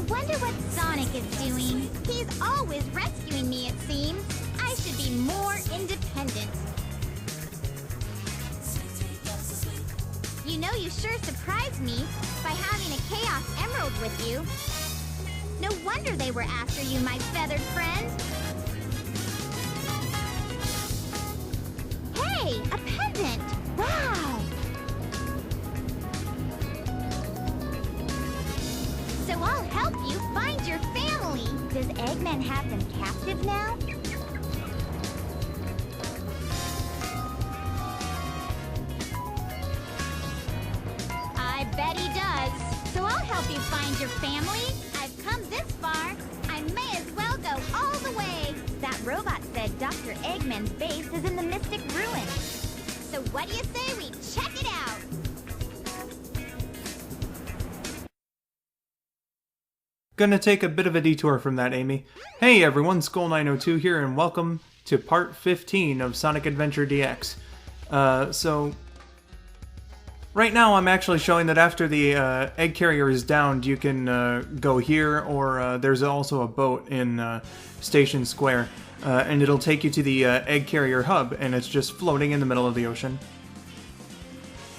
wonder what Sonic is doing. He's always rescuing me, it seems. I should be more independent. You know, you sure surprised me by having a Chaos Emerald with you. No wonder they were after you, my feathered friend. Hey, a pendant! Wow! So I'll help you find your family. Does Eggman have them captive now? I bet he does. So I'll help you find your family. I've come this far. I may as well go all the way. That robot said Dr. Eggman's base is in the Mystic Ruin. So what do you say we check it out? Gonna take a bit of a detour from that, Amy. Hey everyone, Skull902 here, and welcome to part 15 of Sonic Adventure DX. So, right now I'm actually showing that after the egg carrier is downed, you can go here, or there's also a boat in Station Square, and it'll take you to the egg carrier hub, and it's just floating in the middle of the ocean.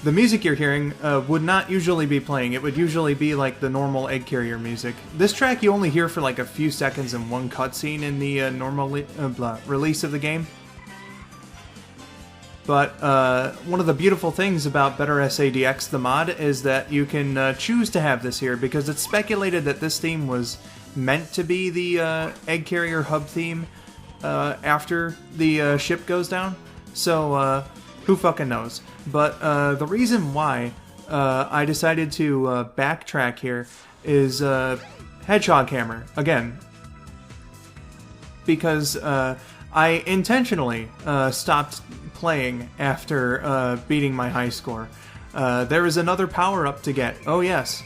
The music you're hearing would not usually be playing. It would usually be like the normal egg carrier music. This track you only hear for like a few seconds in one cutscene in the normal release of the game. But one of the beautiful things about Better SADX, the mod, is that you can choose to have this here, because it's speculated that this theme was meant to be the egg carrier hub theme after the ship goes down. So who fucking knows? But the reason why I decided to backtrack here is Hedgehog Hammer, again. Because I intentionally stopped playing after beating my high score. There is another power-up to get. Oh yes.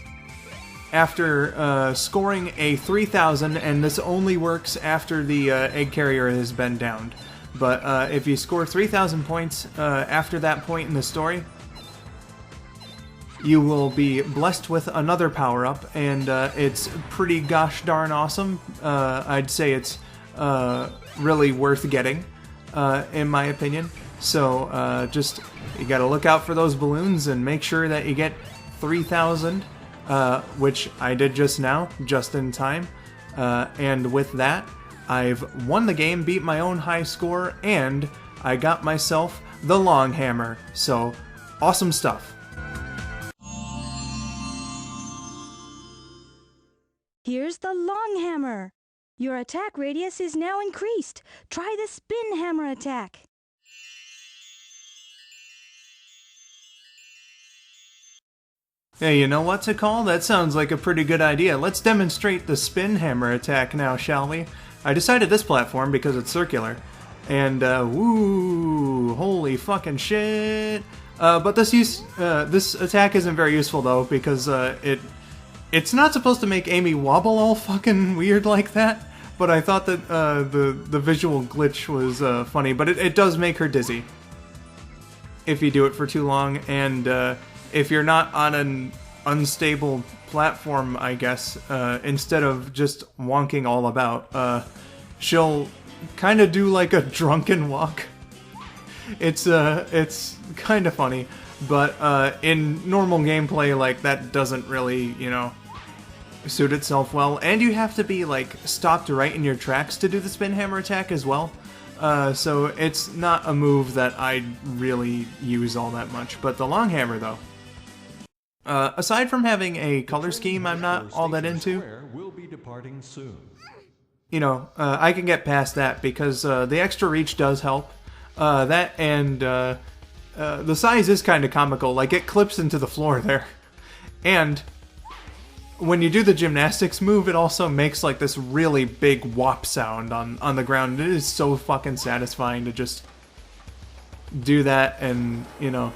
After scoring a 3000, and this only works after the egg carrier has been downed. But if you score 3,000 points after that point in the story, you will be blessed with another power-up, and it's pretty gosh darn awesome. I'd say it's really worth getting, in my opinion. So just, you gotta look out for those balloons and make sure that you get 3,000, which I did just now, just in time. And with that, I've won the game, beat my own high score, and I got myself the long hammer. So, awesome stuff. Here's the long hammer. Your attack radius is now increased. Try the spin hammer attack. Hey, you know what to call? That sounds like a pretty good idea. Let's demonstrate the spin hammer attack now, shall we? I decided this platform because it's circular. And, woo, holy fucking shit. But this attack isn't very useful, though, because it's not supposed to make Amy wobble all fucking weird like that. But I thought that the visual glitch was funny, but it does make her dizzy if you do it for too long, and if you're not on an unstable platform, I guess, instead of just wonking all about, she'll kind of do like a drunken walk. It's kind of funny, but in normal gameplay, like, that doesn't really, you know, suit itself well, and you have to be like stopped right in your tracks to do the spin hammer attack as well. So it's not a move that I really use all that much. But the long hammer, though, aside from having a color scheme I'm not all that into, you know, I can get past that because the extra reach does help. That and the size is kind of comical, like it clips into the floor there. And when you do the gymnastics move, it also makes like this really big whop sound on the ground. It is so fucking satisfying to just do that and, you know,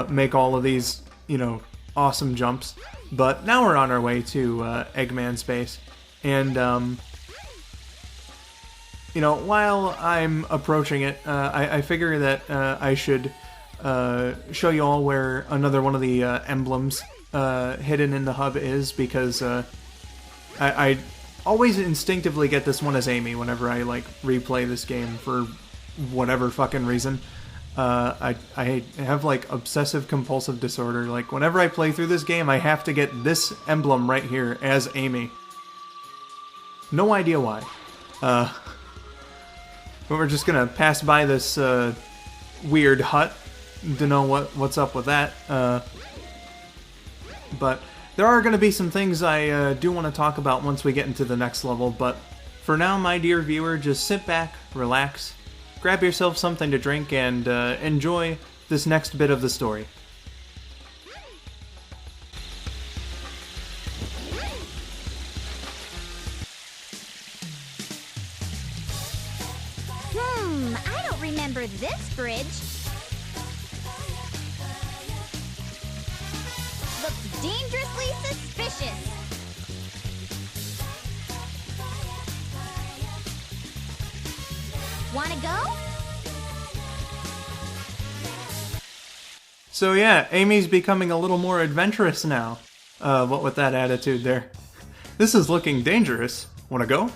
make all of these, you know, awesome jumps. But now we're on our way to Eggman's base. And, you know, while I'm approaching it, I figure that I should show you all where another one of the emblems hidden in the hub is, because I always instinctively get this one as Amy whenever I like replay this game for whatever fucking reason. I have like obsessive compulsive disorder. Like whenever I play through this game, I have to get this emblem right here as Amy. No idea why. But we're just gonna pass by this weird hut to know what's up with that. But there are going to be some things I do want to talk about once we get into the next level, but for now, my dear viewer, just sit back, relax, grab yourself something to drink, and enjoy this next bit of the story. I don't remember this bridge. Looks dangerously suspicious. Wanna go? So yeah, Amy's becoming a little more adventurous now. What with that attitude there. This is looking dangerous. Wanna go?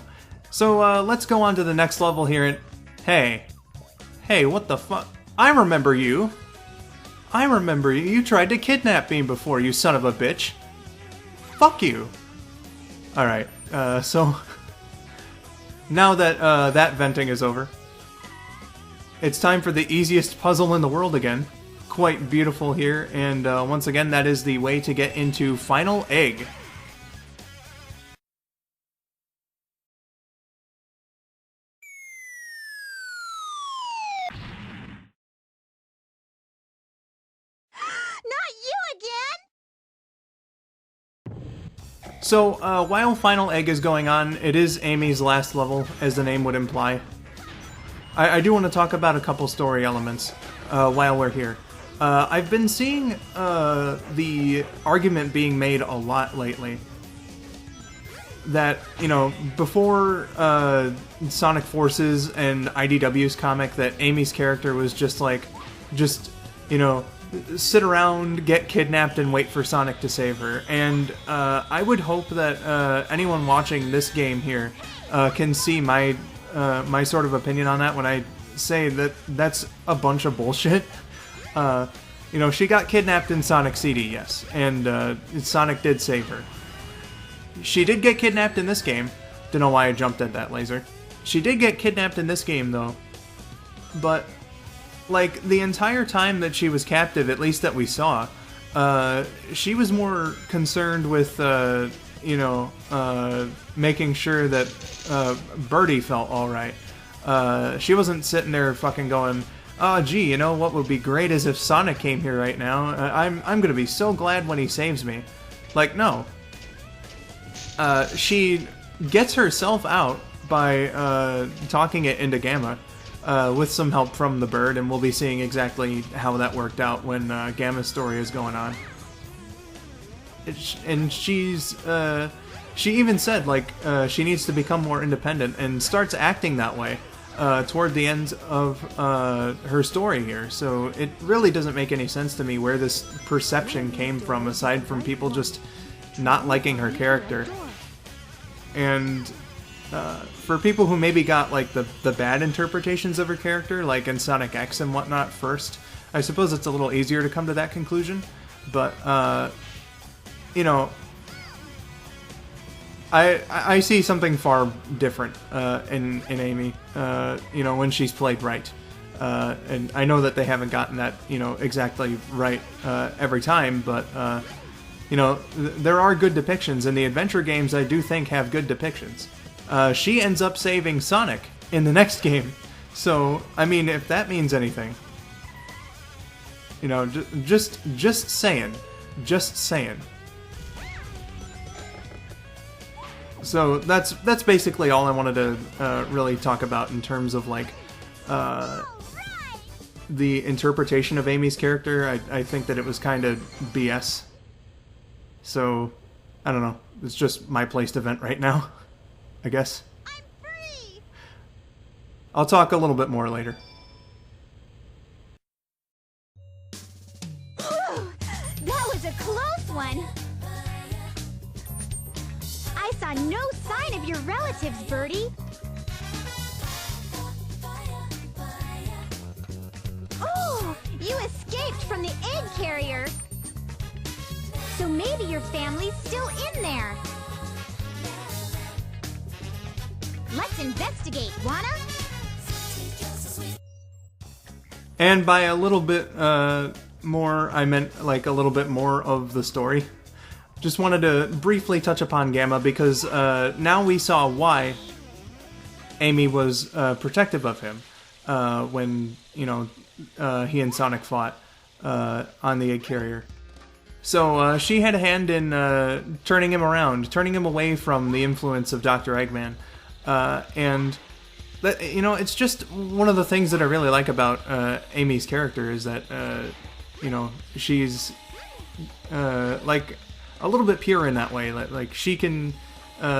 So let's go on to the next level here and... Hey, what the fuck? I remember you. You tried to kidnap me before, you son of a bitch. Fuck you. Alright, so... Now that that venting is over, it's time for the easiest puzzle in the world again. Quite beautiful here, and once again, that is the way to get into Final Egg. So, while Final Egg is going on, it is Amy's last level, as the name would imply. I do want to talk about a couple story elements while we're here. I've been seeing the argument being made a lot lately that, you know, before Sonic Forces and IDW's comic, that Amy's character was just, you know, sit around, get kidnapped, and wait for Sonic to save her. And I would hope that anyone watching this game here can see my sort of opinion on that when I say that that's a bunch of bullshit. You know, she got kidnapped in Sonic CD, yes, and Sonic did save her. She did get kidnapped in this game. Don't know why I jumped at that laser. She did get kidnapped in this game, though. But... like, the entire time that she was captive, at least that we saw, she was more concerned with, you know, making sure that Birdie felt alright. She wasn't sitting there fucking going, oh, gee, you know, what would be great is if Sonic came here right now. I'm gonna be so glad when he saves me. Like, no. She gets herself out by talking it into Gamma. With some help from the bird, and we'll be seeing exactly how that worked out when Gamma's story is going on. And she's, she even said, like, she needs to become more independent, and starts acting that way toward the end of her story here. So it really doesn't make any sense to me where this perception came from, aside from people just not liking her character. And... for people who maybe got, like, the bad interpretations of her character, like in Sonic X and whatnot first, I suppose it's a little easier to come to that conclusion, but, you know, I see something far different in Amy, you know, when she's played right. And I know that they haven't gotten that, you know, exactly right every time, but, you know, there are good depictions, and the adventure games, I do think, have good depictions. She ends up saving Sonic in the next game. So, I mean, if that means anything. You know, just saying. Just saying. So, that's basically all I wanted to really talk about in terms of, like, the interpretation of Amy's character. I think that it was kind of BS. So, I don't know. It's just my placed event right now, I guess. I'm free! I'll talk a little bit more later. That was a close one! I saw no sign of your relatives, Birdie. Oh, you escaped from the egg carrier. So maybe your family's still in there. Let's investigate, wanna? And by a little bit more, I meant like a little bit more of the story. Just wanted to briefly touch upon Gamma because now we saw why Amy was protective of him when, you know, he and Sonic fought on the egg carrier. So she had a hand in turning him around, turning him away from the influence of Dr. Eggman. And, that, you know, it's just one of the things that I really like about Amy's character is that, you know, she's like a little bit pure in that way. Like she can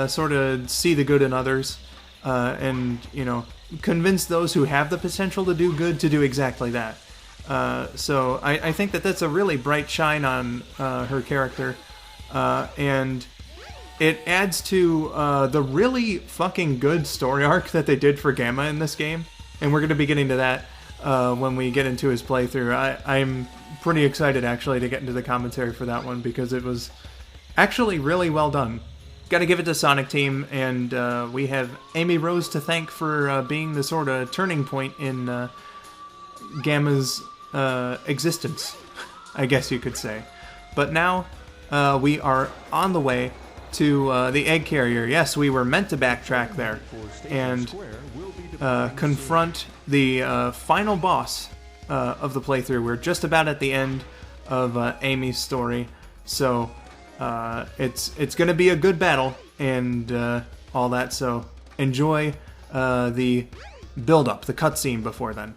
sort of see the good in others and, you know, convince those who have the potential to do good to do exactly that. So I think that that's a really bright shine on her character, and it adds to the really fucking good story arc that they did for Gamma in this game, and we're going to be getting to that when we get into his playthrough. I'm pretty excited actually to get into the commentary for that one because it was actually really well done. Got to give it to Sonic Team, and we have Amy Rose to thank for being the sort of turning point in Gamma's existence, I guess you could say. But now we are on the way to the egg carrier. Yes, we were meant to backtrack there and confront the final boss of the playthrough. We're just about at the end of Amy's story, so it's going to be a good battle and all that, so enjoy the build-up, the cutscene before then.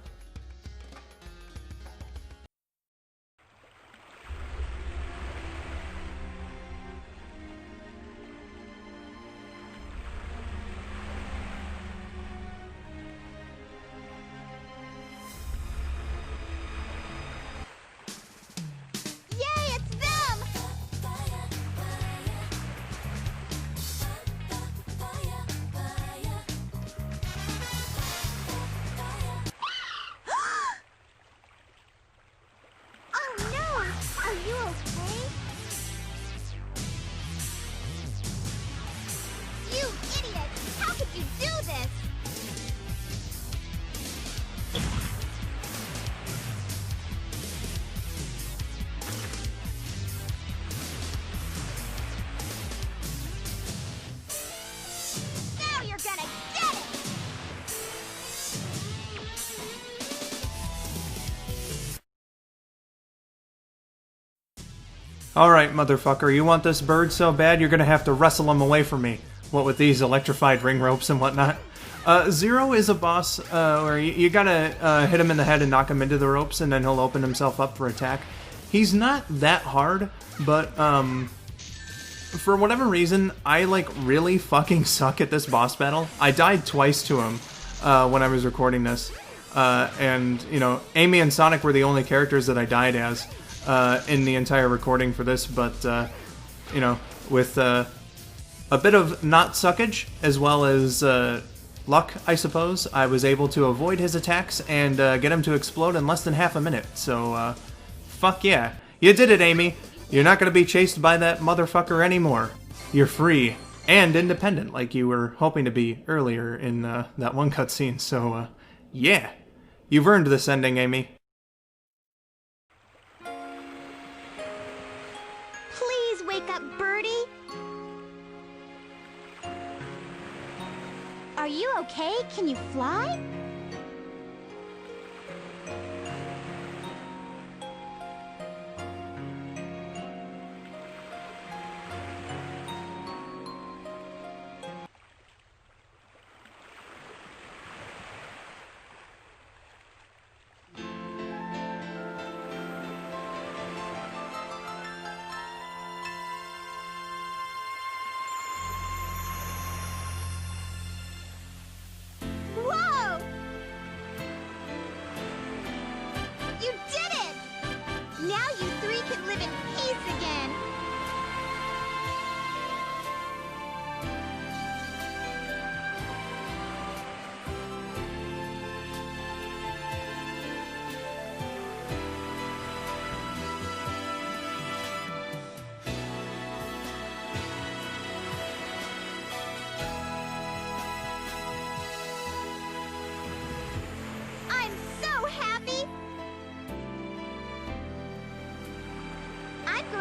Alright, motherfucker, you want this bird so bad you're gonna have to wrestle him away from me. What with these electrified ring ropes and whatnot. Zero is a boss where you gotta hit him in the head and knock him into the ropes and then he'll open himself up for attack. He's not that hard, but for whatever reason, I like really fucking suck at this boss battle. I died twice to him when I was recording this. And, you know, Amy and Sonic were the only characters that I died as in the entire recording for this, but, you know, with a bit of not suckage, as well as luck, I suppose, I was able to avoid his attacks and get him to explode in less than half a minute, so, fuck yeah. You did it, Amy! You're not gonna be chased by that motherfucker anymore. You're free and independent, like you were hoping to be earlier in that one cutscene, so, yeah. You've earned this ending, Amy. Wake up, Birdie! Are you okay? Can you fly? Whoa!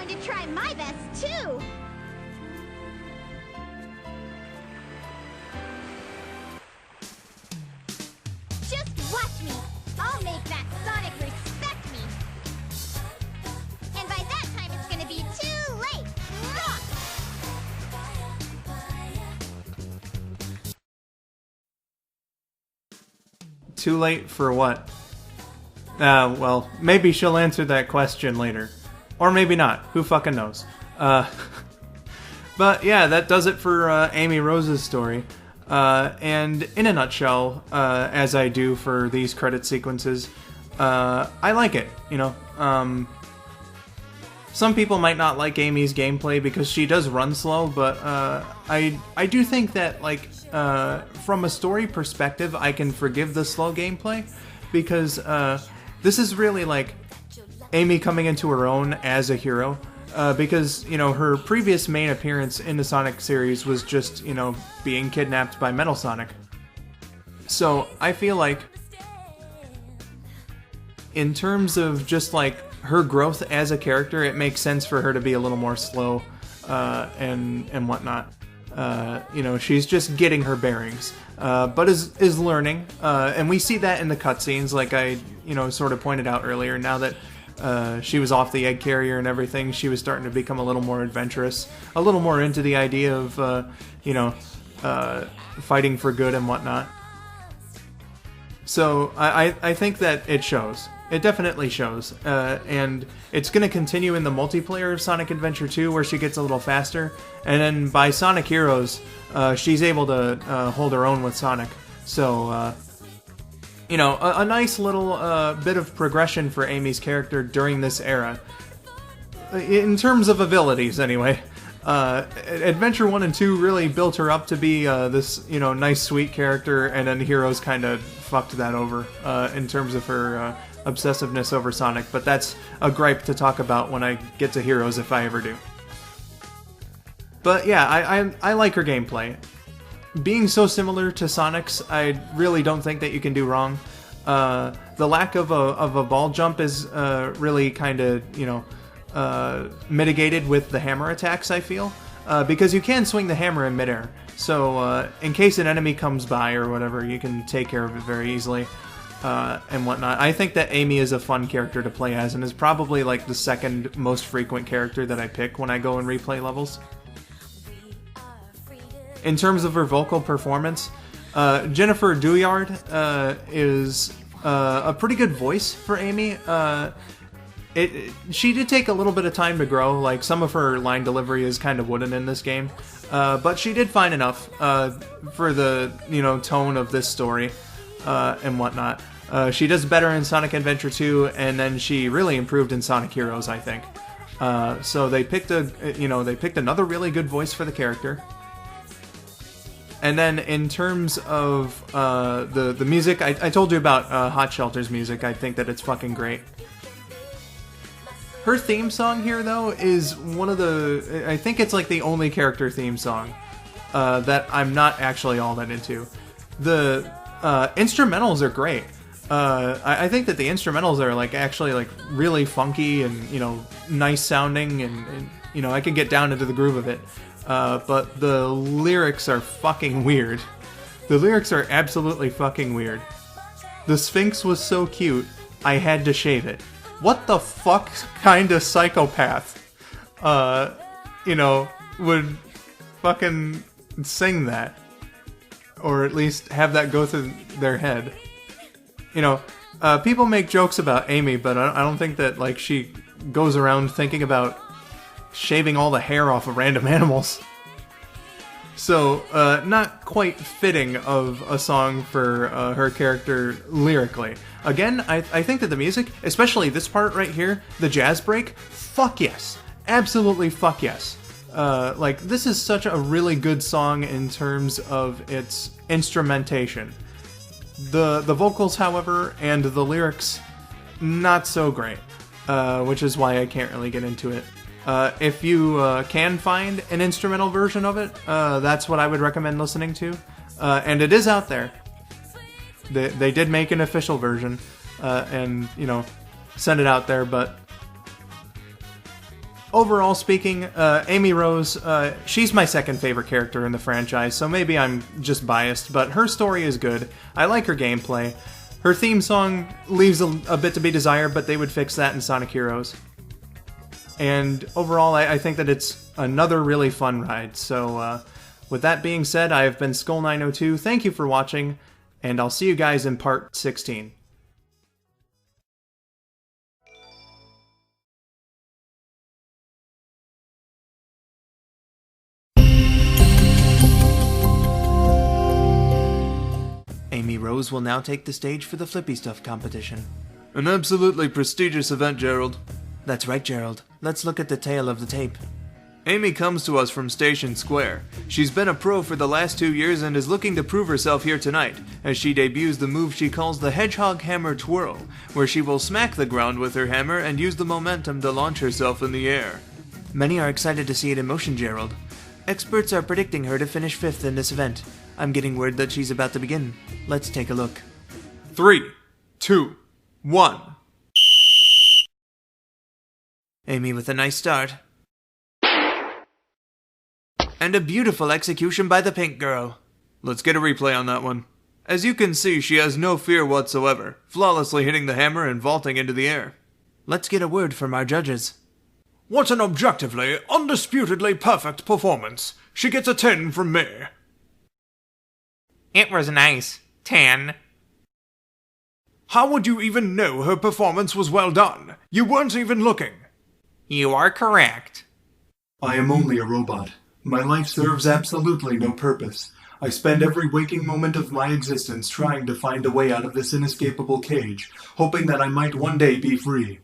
going to try my best, too! Just watch me! I'll make that Sonic respect me! And by that time, it's gonna be too late! Rock! Too late for what? Well, maybe she'll answer that question later. Or maybe not. Who fucking knows? But yeah, that does it for Amy Rose's story. And in a nutshell, as I do for these credit sequences, I like it, you know. Some people might not like Amy's gameplay because she does run slow, but I do think that, like, from a story perspective, I can forgive the slow gameplay because this is really like Amy coming into her own as a hero. Because, you know, her previous main appearance in the Sonic series was just, you know, being kidnapped by Metal Sonic. So I feel like, in terms of just, like, her growth as a character, it makes sense for her to be a little more slow and whatnot. You know, she's just getting her bearings, but is learning. And we see that in the cutscenes, like I, you know, sort of pointed out earlier. Now that she was off the egg carrier and everything, she was starting to become a little more adventurous, a little more into the idea of, you know, fighting for good and whatnot. So I think that it shows. It definitely shows. And it's going to continue in the multiplayer of Sonic Adventure 2, where she gets a little faster. And then by Sonic Heroes, she's able to hold her own with Sonic. So, you know, a nice little bit of progression for Amy's character during this era. In terms of abilities, anyway. Adventure 1 and 2 really built her up to be this, you know, nice, sweet character, and then Heroes kind of fucked that over in terms of her obsessiveness over Sonic, but that's a gripe to talk about when I get to Heroes, if I ever do. But yeah, I like her gameplay. Being so similar to Sonic's, I really don't think that you can do wrong. The lack of a ball jump is really kind of, you know, mitigated with the hammer attacks, I feel. Because you can swing the hammer in midair. So in case an enemy comes by or whatever, you can take care of it very easily. And whatnot. I think that Amy is a fun character to play as, and is probably like the second most frequent character that I pick when I go and replay levels. In terms of her vocal performance, Jennifer Douillard is a pretty good voice for Amy. She did take a little bit of time to grow, like some of her line delivery is kind of wooden in this game, but she did fine enough for the, you know, tone of this story and whatnot. She does better in Sonic Adventure 2, and then she really improved in Sonic Heroes, I think. So they picked another really good voice for the character. And then in terms of the music, I told you about Hot Shelter's music. I think that it's fucking great. Her theme song here, though, is one of the... I think it's like the only character theme song that I'm not actually all that into. The instrumentals are great. I think that the instrumentals are like actually like really funky and, you know, nice sounding, and you know, I can get down into the groove of it. But the lyrics are fucking weird. The lyrics are absolutely fucking weird. The Sphinx was so cute, I had to shave it. What the fuck kind of psychopath, you know, would fucking sing that? Or at least have that go through their head. You know, people make jokes about Amy, but I don't think that, like, she goes around thinking about shaving all the hair off of random animals. So, not quite fitting of a song for her character lyrically. Again, I think that the music, especially this part right here, the jazz break, fuck yes. Absolutely fuck yes. Like, this is such a really good song in terms of its instrumentation. The vocals, however, and the lyrics, not so great. Which is why I can't really get into it. If you can find an instrumental version of it, that's what I would recommend listening to. And it is out there. They did make an official version, and, you know, send it out there, but overall speaking, Amy Rose, she's my second favorite character in the franchise, so maybe I'm just biased, but her story is good. I like her gameplay. Her theme song leaves a bit to be desired, but they would fix that in Sonic Heroes. And overall, I think that it's another really fun ride. So, with that being said, I have been Skull902. Thank you for watching, and I'll see you guys in part 16. Amy Rose will now take the stage for the Flippy Stuff competition. An absolutely prestigious event, Gerald. That's right, Gerald. Let's look at the tail of the tape. Amy comes to us from Station Square. She's been a pro for the last 2 years and is looking to prove herself here tonight, as she debuts the move she calls the Hedgehog Hammer Twirl, where she will smack the ground with her hammer and use the momentum to launch herself in the air. Many are excited to see it in motion, Gerald. Experts are predicting her to finish 5th in this event. I'm getting word that she's about to begin. Let's take a look. 3, 2, 1. Amy with a nice start. And a beautiful execution by the pink girl. Let's get a replay on that one. As you can see, she has no fear whatsoever, flawlessly hitting the hammer and vaulting into the air. Let's get a word from our judges. What an objectively, undisputedly perfect performance. She gets a 10 from me. It was nice. 10. How would you even know her performance was well done? You weren't even looking. You are correct. I am only a robot. My life serves absolutely no purpose. I spend every waking moment of my existence trying to find a way out of this inescapable cage, hoping that I might one day be free.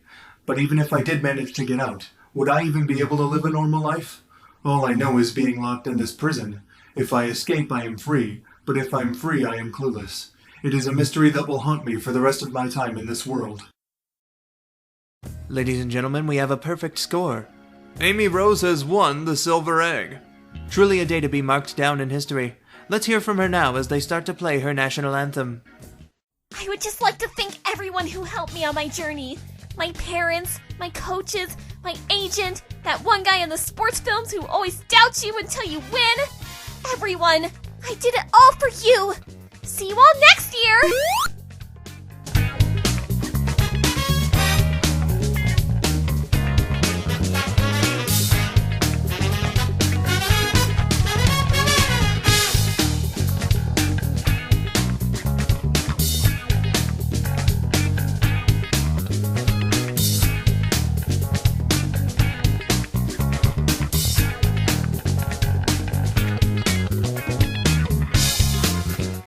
But even if I did manage to get out, would I even be able to live a normal life? All I know is being locked in this prison. If I escape, I am free, but if I'm free, I am clueless. It is a mystery that will haunt me for the rest of my time in this world. Ladies and gentlemen, we have a perfect score. Amy Rose has won the silver egg. Truly a day to be marked down in history. Let's hear from her now as they start to play her national anthem. I would just like to thank everyone who helped me on my journey. My parents, my coaches, my agent, that one guy in the sports films who always doubts you until you win. Everyone, I did it all for you. See you all next year!